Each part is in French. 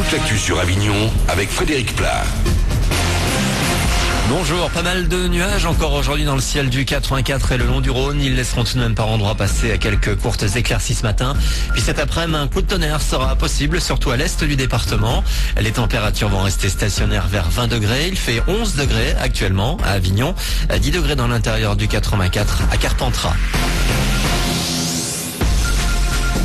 toute l'actu sur Avignon avec Frédéric Plat. Bonjour, pas mal de nuages encore aujourd'hui dans le ciel du 84 et le long du Rhône. Ils laisseront tout de même par endroits passer à quelques courtes éclaircies ce matin. Puis cet après-midi, un coup de tonnerre sera possible, surtout à l'est du département. Les températures vont rester stationnaires vers 20 degrés. Il fait 11 degrés actuellement à Avignon, 10 degrés dans l'intérieur du 84 à Carpentras.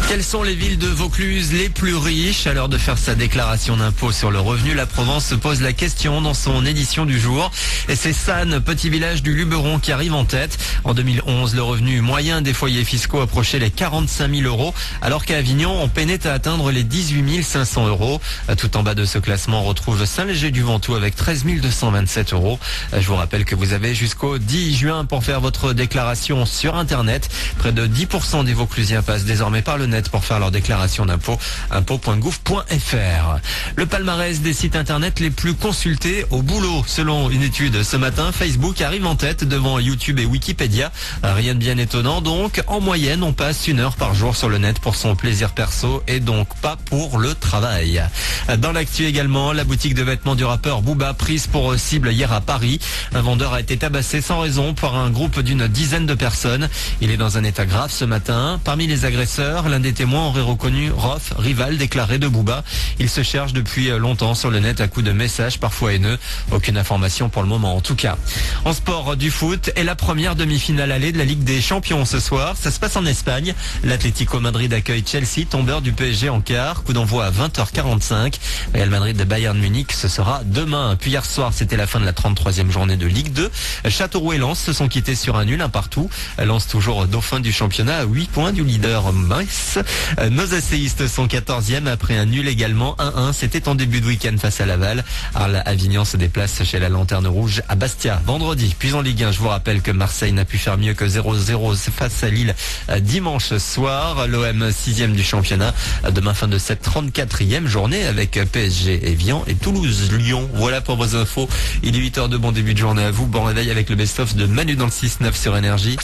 Quelles sont les villes de Vaucluse les plus riches? À l'heure de faire sa déclaration d'impôt sur le revenu, la Provence se pose la question dans son édition du jour. Et c'est Sannes, petit village du Luberon, qui arrive en tête. En 2011, le revenu moyen des foyers fiscaux approchait les 45 000 euros, alors qu'à Avignon, on peinait à atteindre les 18 500 euros. Tout en bas de ce classement, on retrouve Saint-Léger-du-Ventoux avec 13 227 euros. Je vous rappelle que vous avez jusqu'au 10 juin pour faire votre déclaration sur Internet. Près de 10% des Vauclusiens passent désormais par le net pour faire leur déclaration d'impôt, impôt.gouv.fr. Le palmarès des sites internet les plus consultés au boulot. Selon une étude ce matin, Facebook arrive en tête devant YouTube et Wikipédia. Rien de bien étonnant donc. En moyenne, on passe 1 heure par jour sur le net pour son plaisir perso et donc pas pour le travail. Dans l'actu également, la boutique de vêtements du rappeur Booba prise pour cible hier à Paris. Un vendeur a été tabassé sans raison par un groupe d'une dizaine de personnes. Il est dans un état grave ce matin. Parmi les agresseurs, l'un des témoins aurait reconnu Rof, rival déclaré de Booba. Il se cherche depuis longtemps sur le net à coups de messages parfois haineux. Aucune information pour le moment en tout cas. En sport, du foot et la première demi-finale allée de la Ligue des Champions ce soir. Ça se passe en Espagne. L'Atlético Madrid accueille Chelsea, tombeur du PSG en quart. Coup d'envoi à 20h45. Real Madrid de Bayern Munich, ce sera demain. Puis hier soir, c'était la fin de la 33e journée de Ligue 2. Châteauroux et Lens se sont quittés sur un nul, un partout. Lens toujours dauphin du championnat à 8 points du leader Metz. Nos essayistes sont 14e après un nul également 1-1. C'était en début de week-end face à Laval. Avignon se déplace chez la Lanterne Rouge à Bastia vendredi. Puis en Ligue 1, je vous rappelle que Marseille n'a pu faire mieux que 0-0 face à Lille dimanche soir. L'OM 6e du championnat. Demain fin de cette 34e journée avec PSG, Evian et Toulouse-Lyon. Voilà pour vos infos. Il est 8h de bon début de journée à vous. Bon réveil avec le best-of de Manu dans le 6-9 sur Énergie.